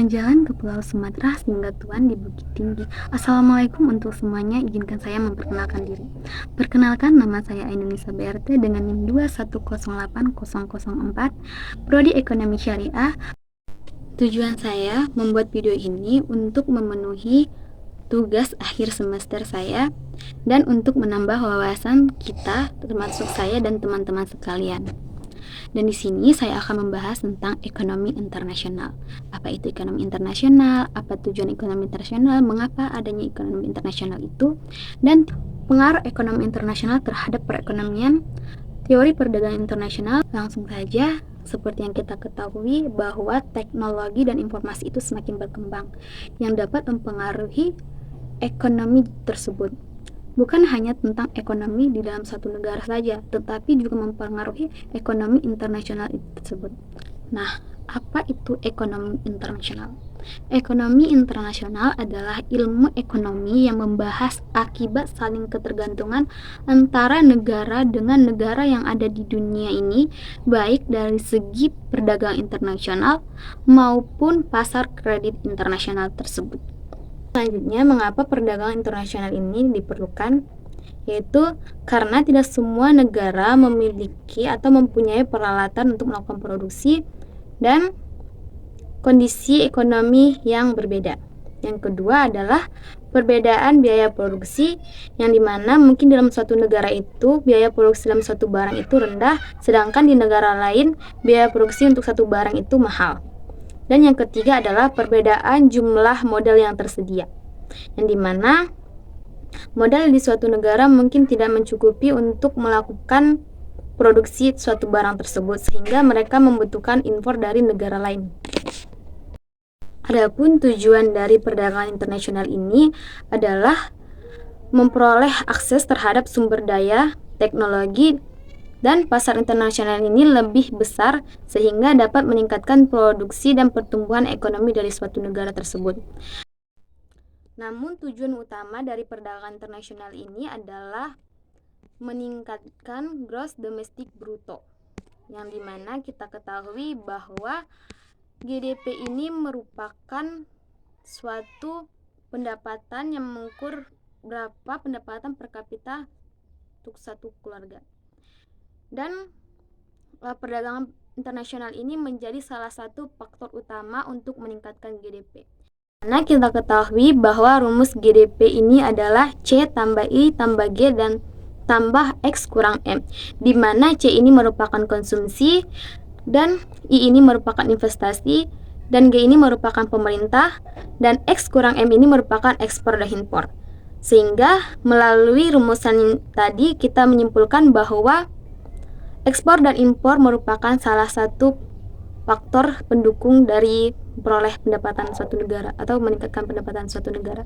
jalan-jalan ke Pulau Sumatera singgah tuan di Bukit Tinggi. Assalamualaikum untuk semuanya, izinkan saya memperkenalkan diri. Perkenalkan, nama saya Ainunisa BRT dengan NIM 2108004, Prodi Ekonomi Syariah. Tujuan saya membuat video ini untuk memenuhi tugas akhir semester saya dan untuk menambah wawasan kita, termasuk saya dan teman-teman sekalian. Dan di sini saya akan membahas tentang ekonomi internasional. Apa itu ekonomi internasional? Apa tujuan ekonomi internasional? Mengapa adanya ekonomi internasional itu? Dan pengaruh ekonomi internasional terhadap perekonomian, teori perdagangan internasional. Langsung saja, seperti yang kita ketahui bahwa teknologi dan informasi itu semakin berkembang yang dapat mempengaruhi ekonomi tersebut. Bukan hanya tentang ekonomi di dalam satu negara saja, tetapi juga mempengaruhi ekonomi internasional itu tersebut. Nah, apa itu ekonomi internasional? Ekonomi internasional adalah ilmu ekonomi yang membahas akibat saling ketergantungan antara negara dengan negara yang ada di dunia ini, baik dari segi perdagangan internasional maupun pasar kredit internasional tersebut. Selanjutnya, mengapa perdagangan internasional ini diperlukan? Yaitu karena tidak semua negara memiliki atau mempunyai peralatan untuk melakukan produksi dan kondisi ekonomi yang berbeda. Yang kedua adalah perbedaan biaya produksi, yang dimana mungkin dalam suatu negara itu biaya produksi dalam suatu barang itu rendah, sedangkan di negara lain biaya produksi untuk satu barang itu mahal. Dan yang ketiga adalah perbedaan jumlah modal yang tersedia, yang dimana modal di suatu negara mungkin tidak mencukupi untuk melakukan produksi suatu barang tersebut, sehingga mereka membutuhkan impor dari negara lain. Adapun tujuan dari perdagangan internasional ini adalah memperoleh akses terhadap sumber daya, teknologi, dan pasar internasional ini lebih besar sehingga dapat meningkatkan produksi dan pertumbuhan ekonomi dari suatu negara tersebut. Namun tujuan utama dari perdagangan internasional ini adalah meningkatkan gross domestic bruto, yang dimana kita ketahui bahwa GDP ini merupakan suatu pendapatan yang mengukur berapa pendapatan per kapita untuk satu keluarga. Dan perdagangan internasional ini menjadi salah satu faktor utama untuk meningkatkan GDP. Karena kita ketahui bahwa rumus GDP ini adalah C tambah I tambah G dan tambah X kurang M, di mana C ini merupakan konsumsi, dan I ini merupakan investasi, dan G ini merupakan pemerintah, dan X kurang M ini merupakan ekspor dan impor. Sehingga melalui rumusan tadi kita menyimpulkan bahwa ekspor dan impor merupakan salah satu faktor pendukung dari memperoleh pendapatan suatu negara atau meningkatkan pendapatan suatu negara.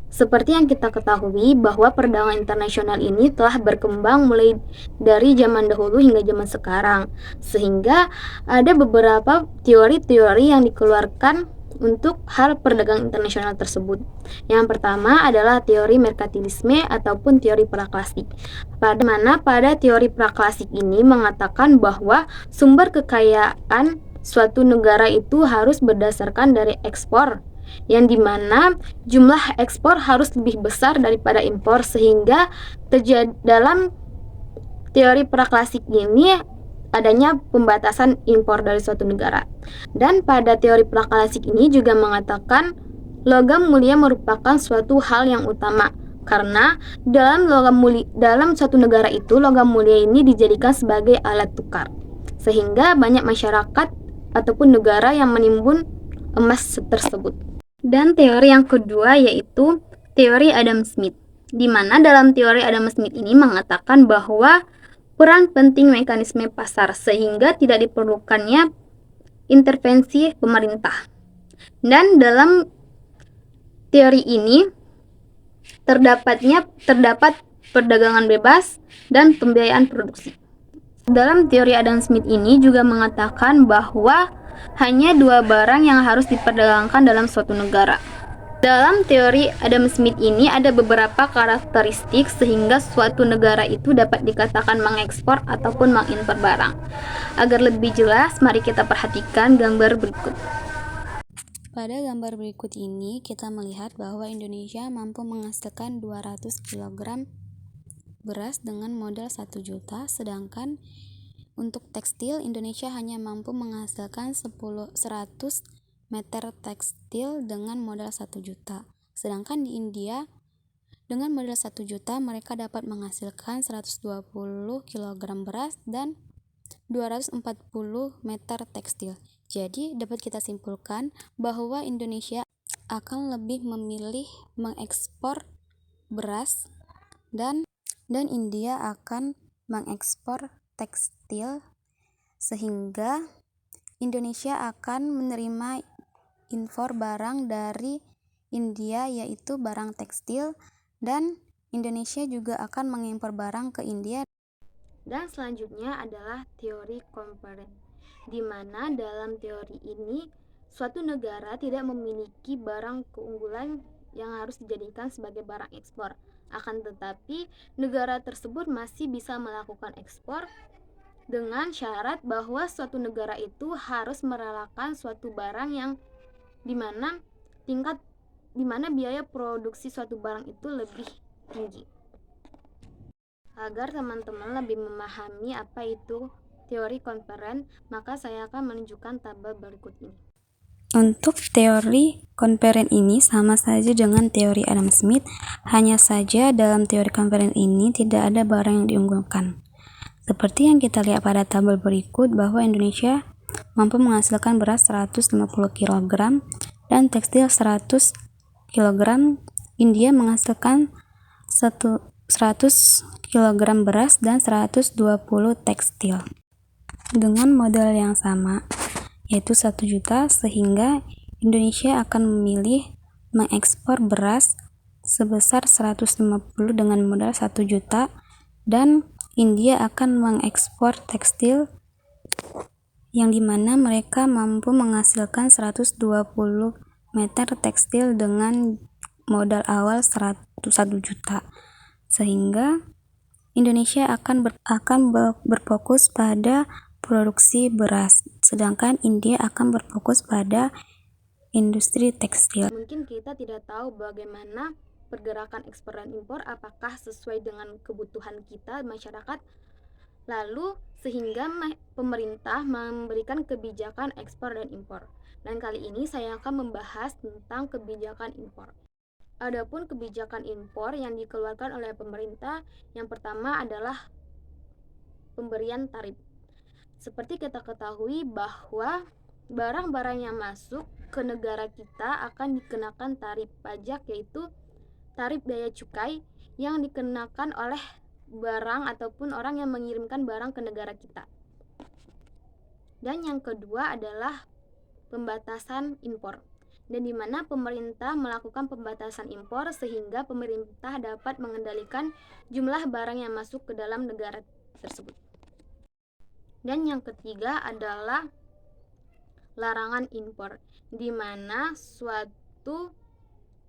Seperti yang kita ketahui bahwa perdagangan internasional ini telah berkembang mulai dari zaman dahulu hingga zaman sekarang, sehingga ada beberapa teori-teori yang dikeluarkan untuk hal perdagangan internasional tersebut. Yang pertama adalah teori merkantilisme ataupun teori praklasik. Pada teori praklasik ini mengatakan bahwa sumber kekayaan suatu negara itu harus berdasarkan dari ekspor, yang dimana jumlah ekspor harus lebih besar daripada impor, sehingga dalam teori praklasik ini adanya pembatasan impor dari suatu negara. Dan pada teori praklasik ini juga mengatakan logam mulia merupakan suatu hal yang utama, karena dalam suatu negara itu logam mulia ini dijadikan sebagai alat tukar, sehingga banyak masyarakat ataupun negara yang menimbun emas tersebut. Dan teori yang kedua yaitu teori Adam Smith, di mana dalam teori Adam Smith ini mengatakan bahwa peran penting mekanisme pasar sehingga tidak diperlukannya intervensi pemerintah. Dan dalam teori ini terdapat perdagangan bebas dan pembiayaan produksi. Dalam teori Adam Smith ini juga mengatakan bahwa hanya dua barang yang harus diperdagangkan dalam suatu negara. Dalam teori Adam Smith ini ada beberapa karakteristik sehingga suatu negara itu dapat dikatakan mengekspor ataupun mengimpor barang. Agar lebih jelas, mari kita perhatikan gambar berikut. Pada gambar berikut ini, kita melihat bahwa Indonesia mampu menghasilkan 200 kg beras dengan modal 1 juta, sedangkan untuk tekstil, Indonesia hanya mampu menghasilkan 100 meter tekstil dengan modal 1 juta. Sedangkan di India, dengan modal 1 juta, mereka dapat menghasilkan 120 kg beras dan 240 meter tekstil. Jadi, dapat kita simpulkan bahwa Indonesia akan lebih memilih mengekspor beras dan India akan mengekspor tekstil, sehingga Indonesia akan menerima impor barang dari India, yaitu barang tekstil, dan Indonesia juga akan mengimpor barang ke India. Dan selanjutnya adalah teori komparen, di mana dalam teori ini suatu negara tidak memiliki barang keunggulan yang harus dijadikan sebagai barang ekspor. Akan tetapi, negara tersebut masih bisa melakukan ekspor dengan syarat bahwa suatu negara itu harus merelakan suatu barang yang dimana biaya produksi suatu barang itu lebih tinggi. Agar teman-teman lebih memahami apa itu teori konveren, maka saya akan menunjukkan tabel berikut ini. Untuk teori konveren ini sama saja dengan teori Adam Smith, hanya saja dalam teori konveren ini tidak ada barang yang diunggulkan. Seperti yang kita lihat pada tabel berikut, bahwa Indonesia mampu menghasilkan beras 150 kg dan tekstil 100 kg. India menghasilkan 100 kg beras dan 120 tekstil dengan modal yang sama, yaitu 1 juta, sehingga Indonesia akan memilih mengekspor beras sebesar 150 dengan modal 1 juta, dan India akan mengekspor tekstil yang dimana mereka mampu menghasilkan 120 meter tekstil dengan modal awal 1 juta, sehingga Indonesia akan berfokus pada produksi beras, sedangkan India akan berfokus pada industri tekstil. Mungkin kita tidak tahu bagaimana pergerakan ekspor dan impor, apakah sesuai dengan kebutuhan kita masyarakat, lalu sehingga pemerintah memberikan kebijakan ekspor dan impor. Dan kali ini saya akan membahas tentang kebijakan impor. Adapun kebijakan impor yang dikeluarkan oleh pemerintah, yang pertama adalah pemberian tarif. Seperti kita ketahui bahwa barang-barang yang masuk ke negara kita akan dikenakan tarif pajak, yaitu tarif bea cukai yang dikenakan oleh barang ataupun orang yang mengirimkan barang ke negara kita. Dan yang kedua adalah pembatasan impor, dan di mana pemerintah melakukan pembatasan impor sehingga pemerintah dapat mengendalikan jumlah barang yang masuk ke dalam negara tersebut. Dan yang ketiga adalah larangan impor, di mana suatu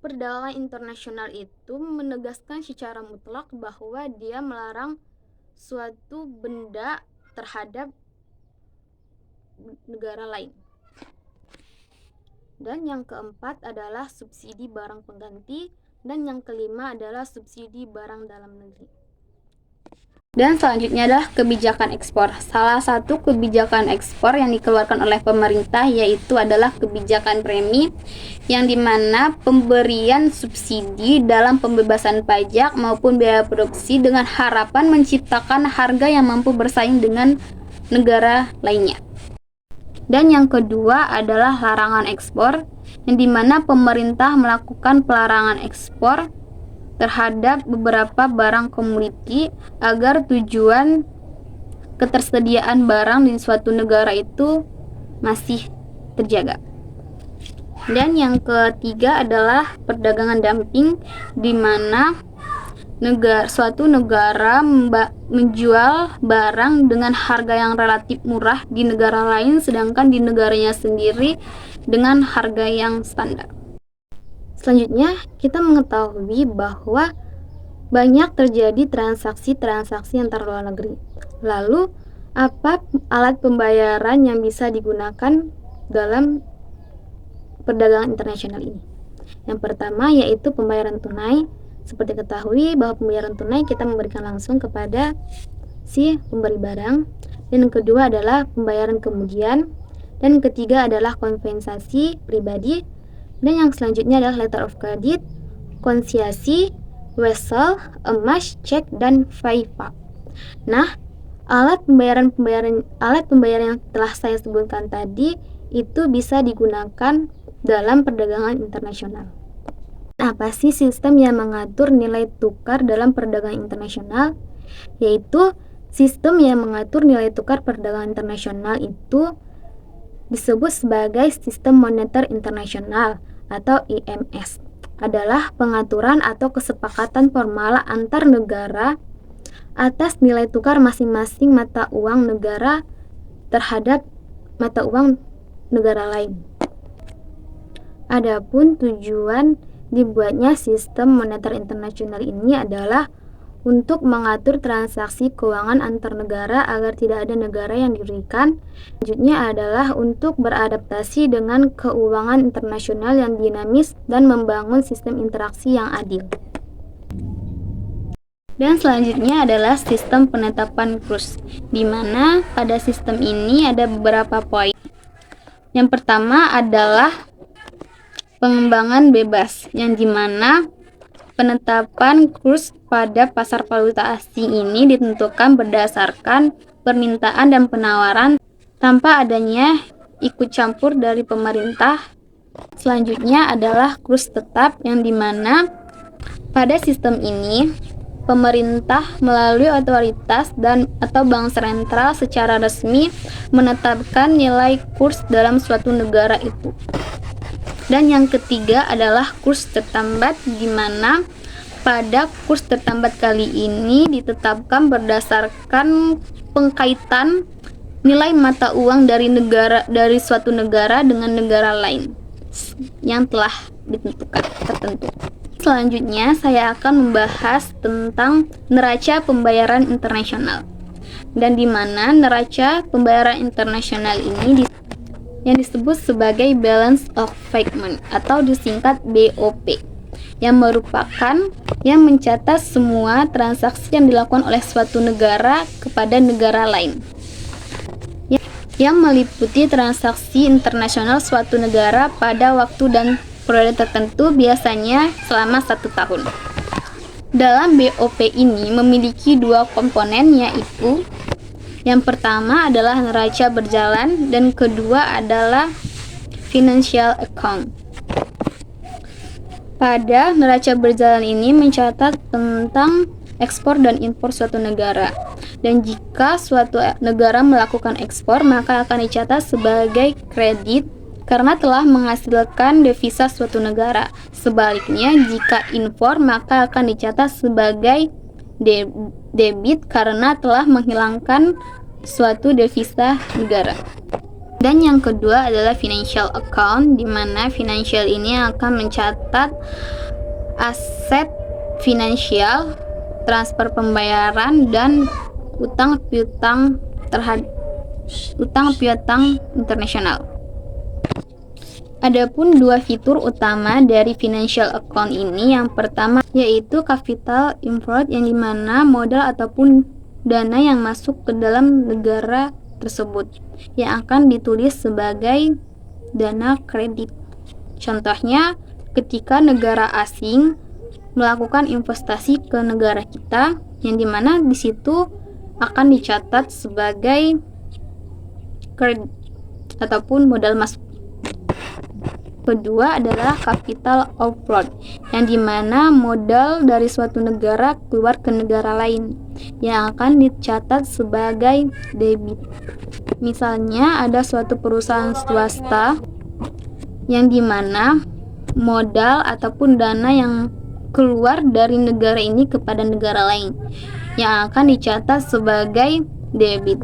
perdagangan internasional itu menegaskan secara mutlak bahwa dia melarang suatu benda terhadap negara lain. Dan yang keempat adalah subsidi barang pengganti, dan yang kelima adalah subsidi barang dalam negeri. Dan selanjutnya adalah kebijakan ekspor. Salah satu kebijakan ekspor yang dikeluarkan oleh pemerintah yaitu adalah kebijakan premi, yang dimana pemberian subsidi dalam pembebasan pajak maupun biaya produksi dengan harapan menciptakan harga yang mampu bersaing dengan negara lainnya. Dan yang kedua adalah larangan ekspor, yang dimana pemerintah melakukan pelarangan ekspor terhadap beberapa barang komoditi agar tujuan ketersediaan barang di suatu negara itu masih terjaga. Dan yang ketiga adalah perdagangan dumping, di mana suatu negara menjual barang dengan harga yang relatif murah di negara lain, sedangkan di negaranya sendiri dengan harga yang standar. Selanjutnya, kita mengetahui bahwa banyak terjadi transaksi-transaksi antar luar negeri. Lalu, apa alat pembayaran yang bisa digunakan dalam perdagangan internasional ini. Yang pertama yaitu pembayaran tunai. Seperti ketahui bahwa pembayaran tunai kita memberikan langsung kepada si pemberi barang. Dan yang kedua adalah pembayaran kemudian. Dan yang ketiga adalah kompensasi pribadi. Dan yang selanjutnya adalah letter of credit, konsiasi, wesel, emas, cek, dan FIFA. Nah, alat pembayaran yang telah saya sebutkan tadi itu bisa digunakan dalam perdagangan internasional. Apa sih sistem yang mengatur nilai tukar dalam perdagangan internasional? Yaitu sistem yang mengatur nilai tukar perdagangan internasional itu disebut sebagai sistem moneter internasional atau IMS. Adalah pengaturan atau kesepakatan formal antar negara atas nilai tukar masing-masing mata uang negara terhadap mata uang negara lain. Adapun tujuan dibuatnya sistem moneter internasional ini adalah untuk mengatur transaksi keuangan antar negara agar tidak ada negara yang dirugikan. Selanjutnya adalah untuk beradaptasi dengan keuangan internasional yang dinamis dan membangun sistem interaksi yang adil. Dan selanjutnya adalah sistem penetapan kurs, di mana pada sistem ini ada beberapa poin. Yang pertama adalah pengembangan bebas, yang dimana penetapan kurs pada pasar valuta asing ini ditentukan berdasarkan permintaan dan penawaran tanpa adanya ikut campur dari pemerintah. Selanjutnya adalah kurs tetap, yang dimana pada sistem ini pemerintah melalui otoritas atau bank sentral secara resmi menetapkan nilai kurs dalam suatu negara itu. Dan yang ketiga adalah kurs tertambat, di mana pada kurs tertambat kali ini ditetapkan berdasarkan pengkaitan nilai mata uang dari suatu negara dengan negara lain yang telah tertentu. Selanjutnya saya akan membahas tentang neraca pembayaran internasional, dan di mana neraca pembayaran internasional ini yang disebut sebagai balance of payment atau disingkat BOP, yang merupakan yang mencatat semua transaksi yang dilakukan oleh suatu negara kepada negara lain, yang meliputi transaksi internasional suatu negara pada waktu dan periode tertentu, biasanya selama 1 tahun. Dalam BOP ini memiliki dua komponen, yaitu yang pertama adalah neraca berjalan dan kedua adalah financial account. Pada neraca berjalan ini mencatat tentang ekspor dan impor suatu negara. Dan jika suatu negara melakukan ekspor, maka akan dicatat sebagai kredit karena telah menghasilkan devisa suatu negara. Sebaliknya, jika impor, maka akan dicatat sebagai debit karena telah menghilangkan suatu devisa negara. Dan yang kedua adalah financial account, di mana financial ini akan mencatat aset finansial, transfer pembayaran, dan utang piutang internasional. Adapun dua fitur utama dari financial account ini, yang pertama yaitu capital import, yang dimana modal ataupun dana yang masuk ke dalam negara tersebut yang akan ditulis sebagai dana kredit. Contohnya, ketika negara asing melakukan investasi ke negara kita, yang dimana di situ akan dicatat sebagai kredit ataupun modal masuk. Kedua adalah capital outflow, yang dimana modal dari suatu negara keluar ke negara lain yang akan dicatat sebagai debit. Misalnya ada suatu perusahaan swasta yang dimana modal ataupun dana yang keluar dari negara ini kepada negara lain yang akan dicatat sebagai debit.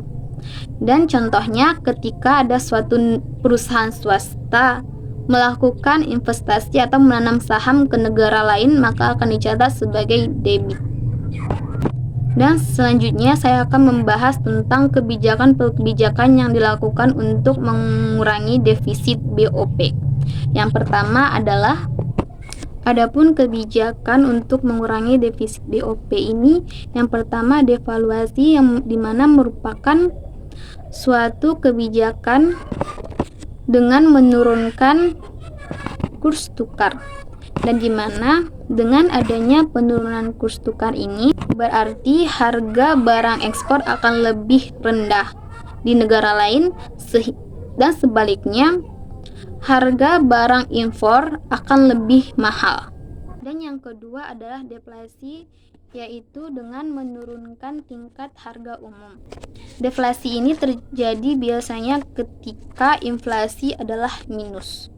Dan contohnya ketika ada suatu perusahaan swasta melakukan investasi atau menanam saham ke negara lain, maka akan dicatat sebagai debit. Dan selanjutnya saya akan membahas tentang kebijakan yang dilakukan untuk mengurangi defisit BOP. Yang pertama adalah adapun kebijakan untuk mengurangi defisit BOP ini, yang pertama devaluasi, yang dimana merupakan suatu kebijakan dengan menurunkan kurs tukar, dan dimana dengan adanya penurunan kurs tukar ini berarti harga barang ekspor akan lebih rendah di negara lain, dan sebaliknya harga barang impor akan lebih mahal. Dan yang kedua adalah deflasi, yaitu dengan menurunkan tingkat harga umum. Deflasi ini terjadi biasanya ketika inflasi adalah minus.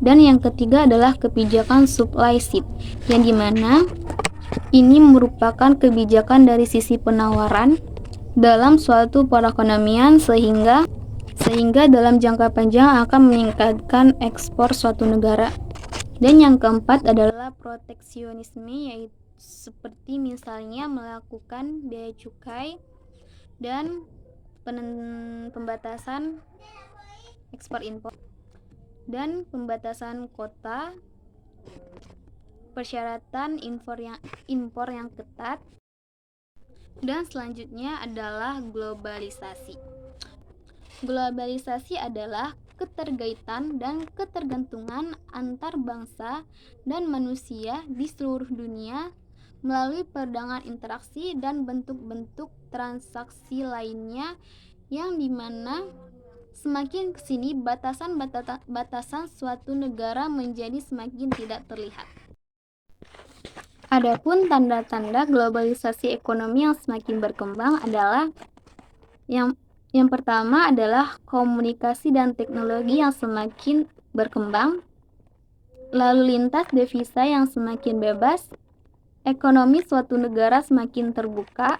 Dan yang ketiga adalah kebijakan supply side, yang dimana ini merupakan kebijakan dari sisi penawaran dalam suatu perekonomian sehingga dalam jangka panjang akan meningkatkan ekspor suatu negara. Dan yang keempat adalah proteksionisme, yaitu seperti misalnya melakukan bea cukai dan pembatasan ekspor impor dan pembatasan kota, persyaratan impor yang ketat. Dan selanjutnya adalah globalisasi. Globalisasi adalah keterkaitan dan ketergantungan antar bangsa dan manusia di seluruh dunia melalui perdagangan, interaksi, dan bentuk-bentuk transaksi lainnya, yang dimana semakin kesini batasan suatu negara menjadi semakin tidak terlihat. Adapun tanda-tanda globalisasi ekonomi yang semakin berkembang adalah yang pertama adalah komunikasi dan teknologi yang semakin berkembang, lalu lintas devisa yang semakin bebas, ekonomi suatu negara semakin terbuka,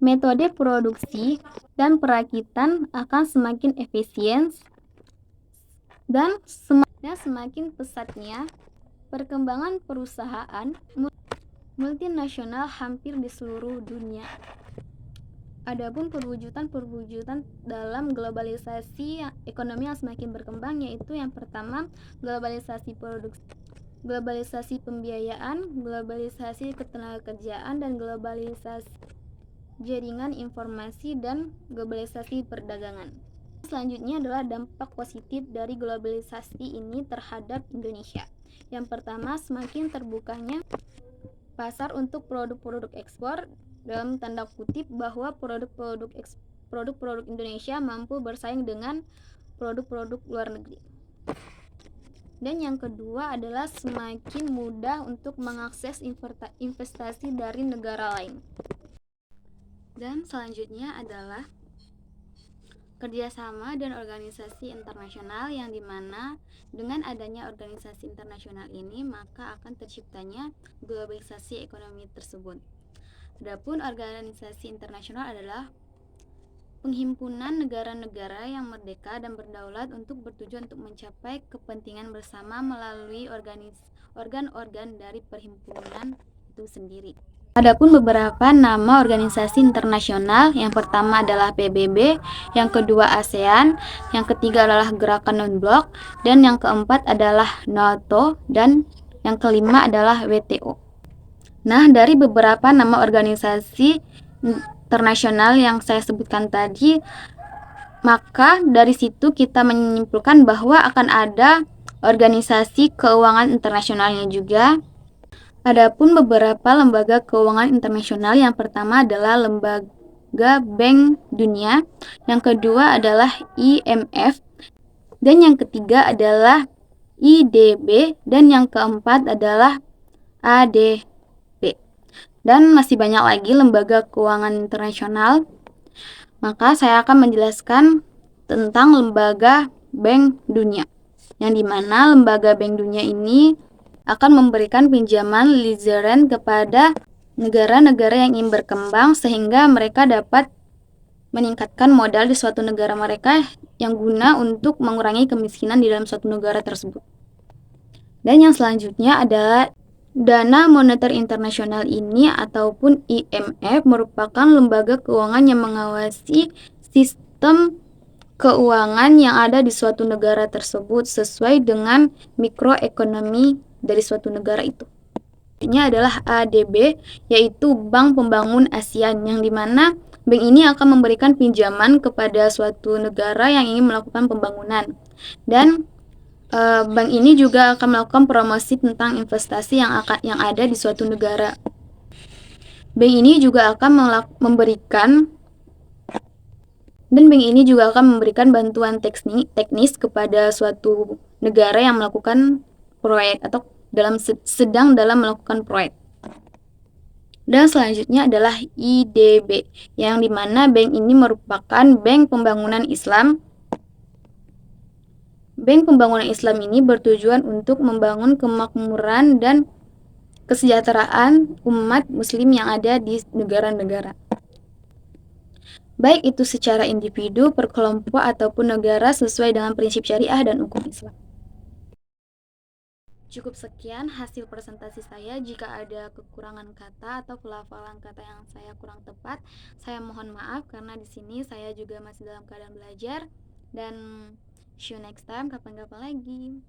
metode produksi dan perakitan akan semakin efisien, dan semakin pesatnya perkembangan perusahaan multinasional hampir di seluruh dunia. Adapun perwujudan dalam globalisasi ekonomi yang semakin berkembang, yaitu yang pertama globalisasi produksi, globalisasi pembiayaan, globalisasi ketenagakerjaan, dan globalisasi jaringan informasi, dan globalisasi perdagangan. Selanjutnya adalah dampak positif dari globalisasi ini terhadap Indonesia. Yang pertama, semakin terbukanya pasar untuk produk-produk ekspor, dalam tanda kutip bahwa produk-produk Indonesia mampu bersaing dengan produk-produk luar negeri. Dan yang kedua adalah semakin mudah untuk mengakses investasi dari negara lain. Dan selanjutnya adalah kerjasama dan organisasi internasional, yang dimana dengan adanya organisasi internasional ini maka akan terciptanya globalisasi ekonomi tersebut. Adapun organisasi internasional adalah penghimpunan negara-negara yang merdeka dan berdaulat untuk bertujuan untuk mencapai kepentingan bersama melalui organ-organ dari perhimpunan itu sendiri. Adapun beberapa nama organisasi internasional, yang pertama adalah PBB, yang kedua ASEAN, yang ketiga adalah Gerakan Non-Blok, dan yang keempat adalah NATO, dan yang kelima adalah WTO. Nah, dari beberapa nama organisasi internasional yang saya sebutkan tadi, maka dari situ kita menyimpulkan bahwa akan ada organisasi keuangan internasionalnya juga. Adapun beberapa lembaga keuangan internasional, yang pertama adalah Lembaga Bank Dunia, yang kedua adalah IMF, dan yang ketiga adalah IDB, dan yang keempat adalah ADB. Dan masih banyak lagi lembaga keuangan internasional. Maka saya akan menjelaskan tentang Lembaga Bank Dunia, yang dimana Lembaga Bank Dunia ini akan memberikan pinjaman leasing kepada negara-negara yang ingin berkembang sehingga mereka dapat meningkatkan modal di suatu negara mereka, yang guna untuk mengurangi kemiskinan di dalam suatu negara tersebut. Dan yang selanjutnya adalah Dana Moneter Internasional ini ataupun IMF merupakan lembaga keuangan yang mengawasi sistem keuangan yang ada di suatu negara tersebut sesuai dengan mikroekonomi dari suatu negara itu. Ini adalah ADB, yaitu Bank Pembangun ASEAN, yang dimana bank ini akan memberikan pinjaman kepada suatu negara yang ingin melakukan pembangunan. Dan bank ini juga akan melakukan promosi tentang investasi yang ada di suatu negara. Bank ini juga akan memberikan bantuan teknis kepada suatu negara yang melakukan proyek atau sedang dalam melakukan proyek. Dan selanjutnya adalah IDB, yang dimana bank ini merupakan Bank Pembangunan Islam. Bank Pembangunan Islam ini bertujuan untuk membangun kemakmuran dan kesejahteraan umat muslim yang ada di negara-negara, baik itu secara individu, perkelompok, ataupun negara sesuai dengan prinsip syariah dan hukum Islam. Cukup sekian hasil presentasi saya. Jika ada kekurangan kata atau pelafalan kata yang saya kurang tepat, saya mohon maaf karena di sini saya juga masih dalam keadaan belajar. Dan see you next time, kapan-kapan lagi.